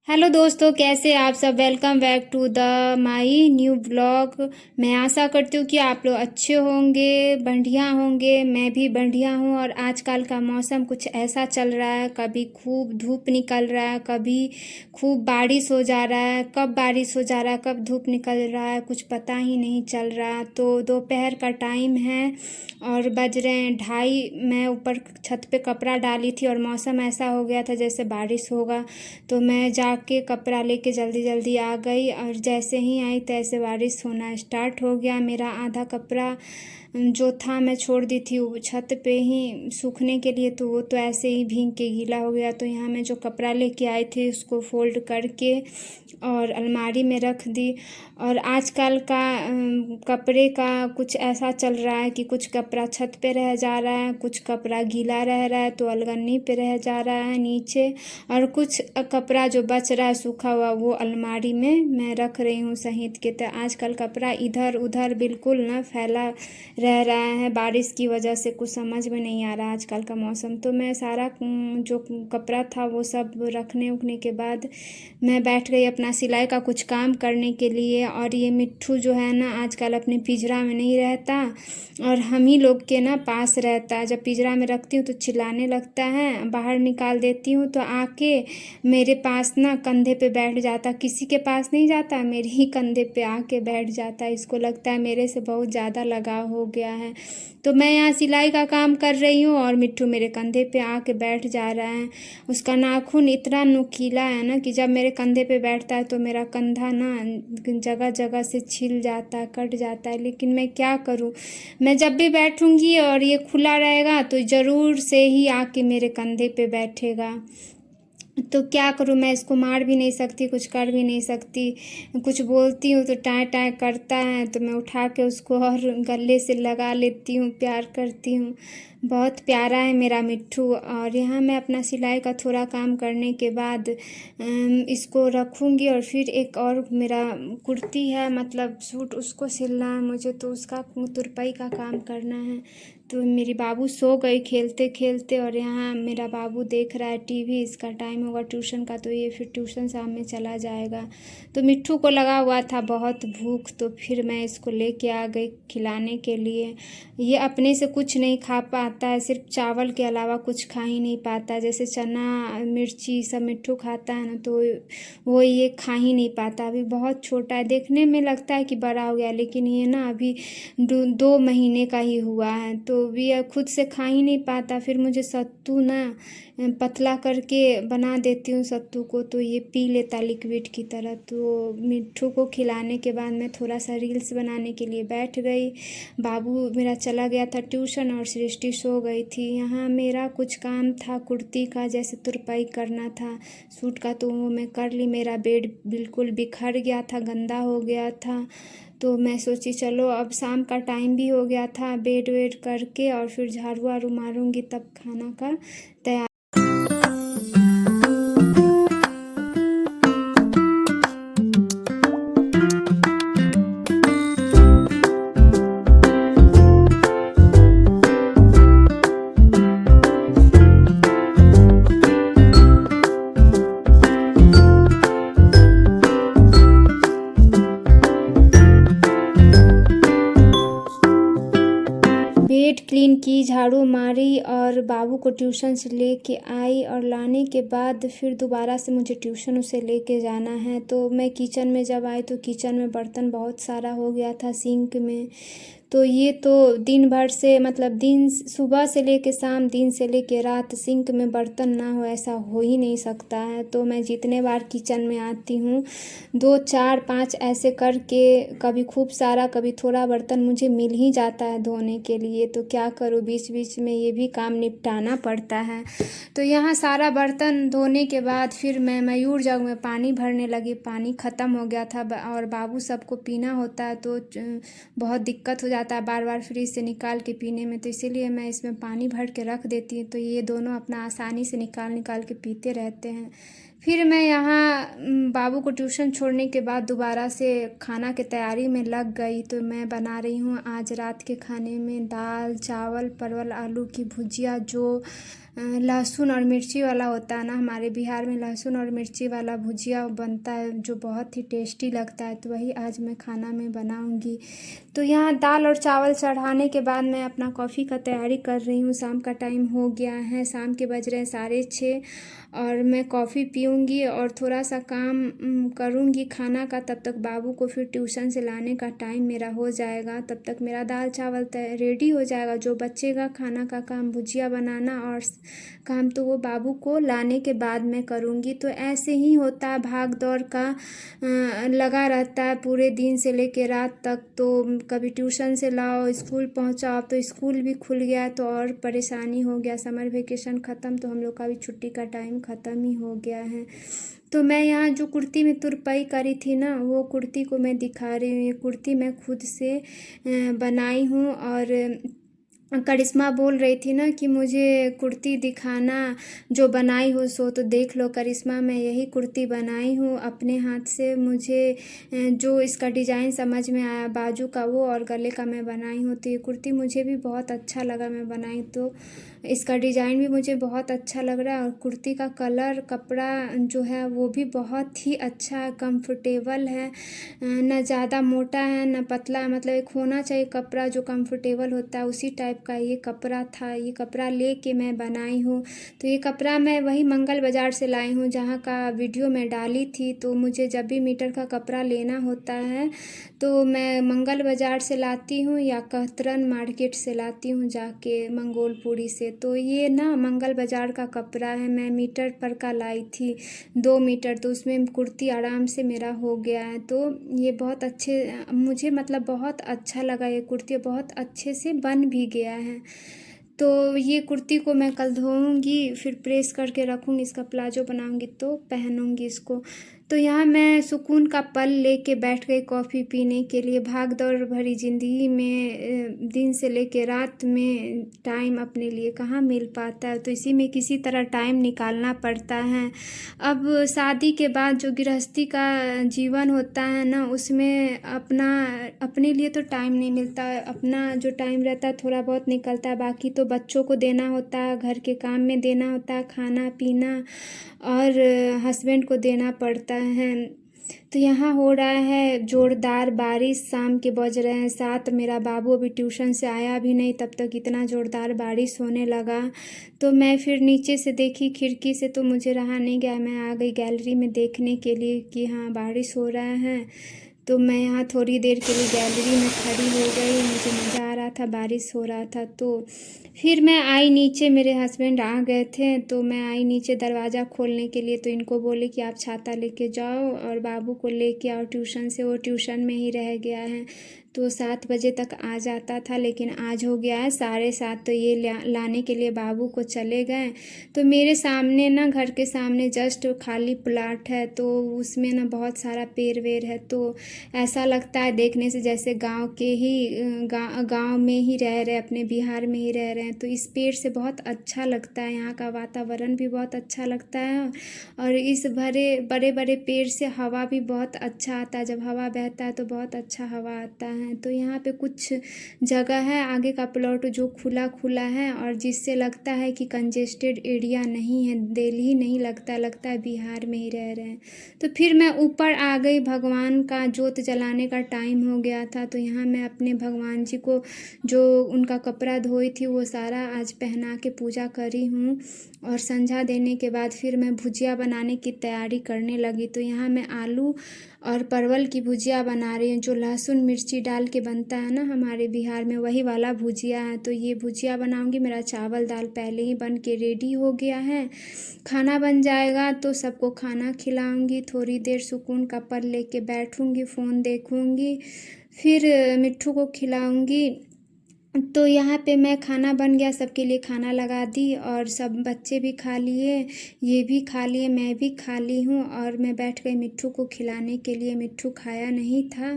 Hello दोस्तों, कैसे आप सब। Welcome back to the my new blog. मैं आशा करती हूँ कि आप लोग अच्छे होंगे, बढ़िया होंगे। मैं भी बढ़िया हूँ। और आजकल का मौसम कुछ ऐसा चल रहा है, कभी खूब धूप निकल रहा है, कभी खूब बारिश हो जा रहा है। कब बारिश हो जा रहा है, कब धूप निकल रहा है, कुछ पता ही नहीं चल रहा। तो दोपहर का टाइम है और बज रहे हैं 2:30। मैं ऊपर छत पे कपड़ा डाली थी और मौसम ऐसा हो गया था जैसे बारिश होगा, तो मैं जाके कपड़ा लेके जल्दी जल्दी आ गई। और जैसे ही आई तैसे बारिश होना स्टार्ट हो गया। मेरा आधा कपड़ा जो था मैं छोड़ दी थी वो छत पे ही सूखने के लिए, तो वो तो ऐसे ही भीग के गीला हो गया। तो यहाँ मैं जो कपड़ा लेके आई थी उसको फोल्ड करके और अलमारी में रख दी। और आजकल का कपड़े का कुछ ऐसा चल रहा है कि कुछ कपड़ा छत पे रह जा रहा है, कुछ कपड़ा गीला रह रहा है तो अलगन्नी पे रह जा रहा है नीचे, और कुछ कपड़ा जो बच रहा है सूखा हुआ वो अलमारी में मैं रख रही हूँ सहेत के। तो आजकल कपड़ा इधर उधर बिल्कुल ना फैला रह रहा है बारिश की वजह से। कुछ समझ में नहीं आ रहा आजकल का मौसम। तो मैं सारा जो कपड़ा था वो सब रखने उखने के बाद मैं बैठ गई अपना सिलाई का कुछ काम करने के लिए। और ये मिट्ठू जो है ना आजकल अपने पिंजरा में नहीं रहता और हम ही लोग के ना पास रहता है। जब पिंजरा में रखती हूँ तो चिल्लाने लगता है, बाहर निकाल देती हूँ तो आके मेरे पास ना कंधे पे बैठ जाता। किसी के पास नहीं जाता, मेरे ही कंधे पे आके बैठ जाता। इसको लगता है मेरे से बहुत ज़्यादा लगाव हो गया है। तो मैं यहाँ सिलाई का काम कर रही हूँ और मिट्ठू मेरे कंधे पे आके बैठ जा रहा है। उसका नाखून इतना नुकीला है ना कि जब मेरे कंधे पे बैठता है तो मेरा कंधा ना जगह जगह से छिल जाता है, कट जाता है। लेकिन मैं क्या करूँ, मैं जब भी बैठूंगी और ये खुला रहेगा तो ज़रूर से ही आके मेरे कंधे पे बैठेगा। तो क्या करूँ, मैं इसको मार भी नहीं सकती, कुछ कर भी नहीं सकती। कुछ बोलती हूँ तो टाँय टाँय करता है, तो मैं उठा के उसको और गले से लगा लेती हूँ, प्यार करती हूँ। बहुत प्यारा है मेरा मिट्ठू। और यहाँ मैं अपना सिलाई का थोड़ा काम करने के बाद इसको रखूँगी। और फिर एक और मेरा कुर्ती है, मतलब सूट, उसको सिलना है मुझे, तो उसका तुरपाई का काम करना है। तो मेरी बाबू सो गई खेलते खेलते और यहाँ मेरा बाबू देख रहा है टीवी। इसका टाइम होगा ट्यूशन का, तो ये फिर ट्यूशन शाम में चला जाएगा। तो मिट्ठू को लगा हुआ था बहुत भूख, तो फिर मैं इसको लेके आ गई खिलाने के लिए। ये अपने से कुछ नहीं खा पाता है, सिर्फ चावल के अलावा कुछ खा ही नहीं पाता। जैसे चना मिर्ची सब मिट्ठू खाता है ना, तो वो ये खा ही नहीं पाता। अभी बहुत छोटा है, देखने में लगता है कि बड़ा हो गया, लेकिन ये ना अभी 2 महीने का ही हुआ है। तो ये खुद से खा ही नहीं पाता। फिर मुझे सत्तू ना पतला करके बना देती हूँ सत्तू को, तो ये पी लेता लिक्विड की तरह। तो मिट्ठू को खिलाने के बाद मैं थोड़ा सा रील्स बनाने के लिए बैठ गई। बाबू मेरा चला गया था ट्यूशन और सृष्टि सो गई थी। यहाँ मेरा कुछ काम था कुर्ती का, जैसे तुरपाई करना था सूट का, तो वो मैं कर ली। मेरा बेड बिल्कुल बिखर गया था, गंदा हो गया था। तो मैं सोची चलो अब शाम का टाइम भी हो गया था, बेड वेड करके और फिर झाड़ू वाड़ू मारूंगी तब खाना का तैयार। बेड क्लीन की, झाड़ू मारी और बाबू को ट्यूशन से लेके आई। और लाने के बाद फिर दोबारा से मुझे ट्यूशन उसे लेके जाना है। तो मैं किचन में जब आई तो किचन में बर्तन बहुत सारा हो गया था सिंक में। तो ये तो दिन भर से, मतलब दिन सुबह से लेके शाम, दिन से लेके रात सिंक में बर्तन ना हो ऐसा हो ही नहीं सकता है। तो मैं जितने बार किचन में आती हूँ 2 4 5 ऐसे करके, कभी खूब सारा कभी थोड़ा बर्तन मुझे मिल ही जाता है धोने के लिए। तो क्या करूँ, बीच बीच में ये भी काम निपटाना पड़ता है। तो यहाँ सारा बर्तन धोने के बाद फिर मैं मयूर जग में पानी भरने लगी। पानी ख़त्म हो गया था और बाबू सबको पीना होता है तो बहुत दिक्कत हो जाता है बार बार फ्रिज से निकाल के पीने में। तो इसीलिए मैं इसमें पानी भर के रख देती हूँ, तो ये दोनों अपना आसानी से निकाल निकाल के पीते रहते हैं। फिर मैं यहाँ बाबू को ट्यूशन छोड़ने के बाद दोबारा से खाना के तैयारी में लग गई। तो मैं बना रही हूँ आज रात के खाने में दाल चावल परवल आलू की भुजिया, जो लहसुन और मिर्ची वाला होता है ना, हमारे बिहार में लहसुन और मिर्ची वाला भुजिया बनता है जो बहुत ही टेस्टी लगता है, तो वही आज मैं खाना में बनाऊंगी। तो यहाँ दाल और चावल चढ़ाने के बाद मैं अपना कॉफ़ी का तैयारी कर रही हूँ। शाम का टाइम हो गया है, शाम के बज रहे हैं 6:30 और मैं कॉफ़ी पीऊँगी और थोड़ा सा काम करूँगी खाना का। तब तक बाबू को फिर ट्यूशन से लाने का टाइम मेरा हो जाएगा, तब तक मेरा दाल चावल रेडी हो जाएगा। जो बचेगा खाना का काम भुजिया बनाना और काम, तो वो बाबू को लाने के बाद मैं करूँगी। तो ऐसे ही होता है, भाग दौड़ का लगा रहता है पूरे दिन से लेके रात तक। तो कभी ट्यूशन से लाओ, स्कूल पहुँचाओ, तो स्कूल भी खुल गया तो और परेशानी हो गया। समर वेकेशन ख़त्म तो हम लोग का भी छुट्टी का टाइम ख़त्म ही हो गया है। तो मैं यहाँ जो कुर्ती में तुरपाई करी थी ना, वो कुर्ती को मैं दिखा रही हूँ। ये कुर्ती मैं खुद से बनाई हूँ। और करिश्मा बोल रही थी ना कि मुझे कुर्ती दिखाना जो बनाई हो सो, तो देख लो करिश्मा, मैं यही कुर्ती बनाई हूँ अपने हाथ से। मुझे जो इसका डिज़ाइन समझ में आया बाजू का वो और गले का मैं बनाई हूँ। तो ये कुर्ती मुझे भी बहुत अच्छा लगा मैं बनाई, तो इसका डिज़ाइन भी मुझे बहुत अच्छा लग रहा है। और कुर्ती का कलर कपड़ा जो है वो भी बहुत ही अच्छा है, कंफर्टेबल है, न ज़्यादा मोटा है न पतला, मतलब एक होना चाहिए कपड़ा जो कंफर्टेबल होता है उसी टाइप का ये कपड़ा था। ये कपड़ा लेके मैं बनाई हूँ। तो ये कपड़ा मैं वही मंगल बाज़ार से लाई हूँ जहाँ का वीडियो मैं डाली थी। तो मुझे जब भी मीटर का कपड़ा लेना होता है तो मैं मंगल बाज़ार से लाती हूँ या कहतरन मार्केट से लाती हूँ जाके मंगोलपुरी से। तो ये ना मंगल बाज़ार का कपड़ा है, मैं मीटर पर का लाई थी 2 मीटर, तो उसमें कुर्ती आराम से मेरा हो गया है। तो ये बहुत अच्छे मुझे मतलब बहुत अच्छा लगा, ये कुर्ती बहुत अच्छे से बन भी गया है। तो ये कुर्ती को मैं कल धोऊंगी, फिर प्रेस करके रखूँगी, इसका प्लाजो बनाऊंगी तो पहनूंगी इसको। तो यहाँ मैं सुकून का पल लेके बैठ गई कॉफ़ी पीने के लिए। भाग दौड़ भरी ज़िंदगी में दिन से लेके रात में टाइम अपने लिए कहाँ मिल पाता है, तो इसी में किसी तरह टाइम निकालना पड़ता है। अब शादी के बाद जो गृहस्थी का जीवन होता है ना, उसमें अपने लिए तो टाइम नहीं मिलता। अपना जो टाइम रहता है थोड़ा बहुत निकलता है, बाकी तो बच्चों को देना होता है, घर के काम में देना होता है, खाना पीना, और हस्बैंड को देना पड़ता है। तो यहाँ हो रहा है ज़ोरदार बारिश, शाम के बज रहे हैं 7। मेरा बाबू अभी ट्यूशन से आया भी नहीं, तब तक इतना ज़ोरदार बारिश होने लगा। तो मैं फिर नीचे से देखी खिड़की से, तो मुझे रहा नहीं गया, मैं आ गई गैलरी में देखने के लिए कि हाँ बारिश हो रहा है। तो मैं यहाँ थोड़ी देर के लिए गैलरी में खड़ी हो गई, मुझे मज़ा आ रहा था, बारिश हो रहा था। तो फिर मैं आई नीचे, मेरे हस्बैंड आ गए थे तो मैं आई नीचे दरवाज़ा खोलने के लिए। तो इनको बोले कि आप छाता लेके जाओ और बाबू को लेके आओ ट्यूशन से, वो ट्यूशन में ही रह गया है। तो 7 बजे तक आ जाता था, लेकिन आज हो गया है 7:30। तो ये लाने के लिए बाबू को चले गए। तो मेरे सामने ना, घर के सामने जस्ट खाली प्लाट है, तो उसमें ना बहुत सारा पेड़ वेड़ है। तो ऐसा लगता है देखने से जैसे गांव के ही गांव में ही रह रहे, अपने बिहार में ही रह रहे हैं। तो इस पेड़ से बहुत अच्छा लगता है, यहाँ का वातावरण भी बहुत अच्छा लगता है। और इस बड़े बड़े पेड़ से हवा भी बहुत अच्छा आता है, जब हवा बहता है तो बहुत अच्छा हवा आता है। तो यहाँ पे कुछ जगह है आगे का प्लॉट जो खुला खुला है, और जिससे लगता है कि कंजेस्टेड एरिया नहीं है, दिल्ली नहीं लगता, लगता है बिहार में ही रह रहे हैं। तो फिर मैं ऊपर आ गई, भगवान का जोत जलाने का टाइम हो गया था। तो यहाँ मैं अपने भगवान जी को जो उनका कपड़ा धोई थी वो सारा आज पहना के पूजा करी हूँ। और संझा देने के बाद फिर मैं भुजिया बनाने की तैयारी करने लगी। तो यहाँ मैं आलू और परवल की भुजिया बना रही हूँ, जो लहसुन मिर्ची डाल के बनता है ना हमारे बिहार में, वही वाला भुजिया है। तो ये भुजिया बनाऊंगी। मेरा चावल दाल पहले ही बन के रेडी हो गया है, खाना बन जाएगा तो सबको खाना खिलाऊंगी। थोड़ी देर सुकून का पल लेके बैठूंगी, फ़ोन देखूंगी, फिर मिट्ठू को खिलाऊंगी। तो यहाँ पे मैं खाना बन गया, सबके लिए खाना लगा दी और सब बच्चे भी खा लिए, ये भी खा लिए, मैं भी खा ली हूँ। और मैं बैठ गई मिट्ठू को खिलाने के लिए। मिट्ठू खाया नहीं था,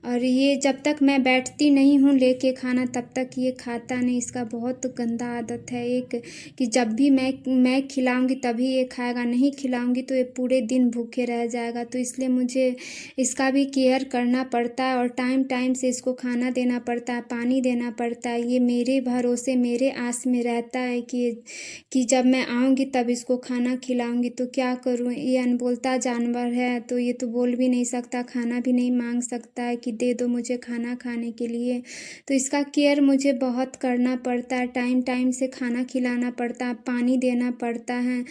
और ये जब तक मैं बैठती नहीं हूँ लेके खाना तब तक ये खाता नहीं। इसका बहुत गंदा आदत है एक, कि जब भी मैं खिलाऊंगी तभी ये खाएगा, नहीं खिलाऊंगी तो ये पूरे दिन भूखे रह जाएगा। तो इसलिए मुझे इसका भी केयर करना पड़ता है, और टाइम टाइम से इसको खाना देना पड़ता है, पानी देना पड़ता करता है। ये मेरे भरोसे मेरे आस में रहता है कि जब मैं आऊँगी तब इसको खाना खिलाऊँगी। तो क्या करूँ, ये अनबोलता जानवर है, तो ये तो बोल भी नहीं सकता, खाना भी नहीं मांग सकता है कि दे दो मुझे खाना खाने के लिए। तो इसका केयर मुझे बहुत करना पड़ता है, टाइम टाइम से खाना खिलाना पड़ता है, पानी देना पड़ता है,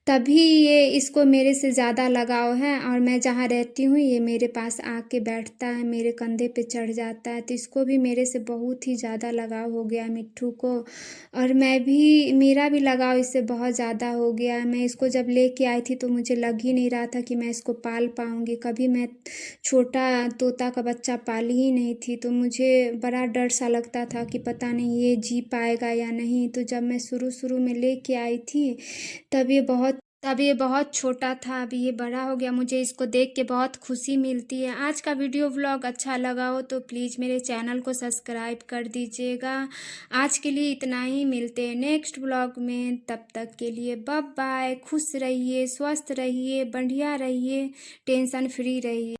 तभी ये इसको मेरे से ज़्यादा लगाव है। और मैं जहाँ रहती हूँ ये मेरे पास आके बैठता है, मेरे कंधे पे चढ़ जाता है, तो इसको भी मेरे से बहुत ही ज़्यादा लगाव हो गया मिट्ठू को। और मेरा भी लगाव इससे बहुत ज़्यादा हो गया है। मैं इसको जब लेके आई थी तो मुझे लग ही नहीं रहा था कि मैं इसको पाल पाऊँगी। कभी मैं छोटा तोता का बच्चा पाली ही नहीं थी, तो मुझे बड़ा डर सा लगता था कि पता नहीं ये जी पाएगा या नहीं। तो जब मैं शुरू में लेके आई थी तब ये बहुत छोटा था, अभी ये बड़ा हो गया। मुझे इसको देख के बहुत खुशी मिलती है। आज का वीडियो व्लॉग अच्छा लगा हो तो प्लीज़ मेरे चैनल को सब्सक्राइब कर दीजिएगा। आज के लिए इतना ही, मिलते हैं नेक्स्ट व्लॉग में। तब तक के लिए बाय बाय। खुश रहिए, स्वस्थ रहिए, बढ़िया रहिए, टेंशन फ्री रहिए।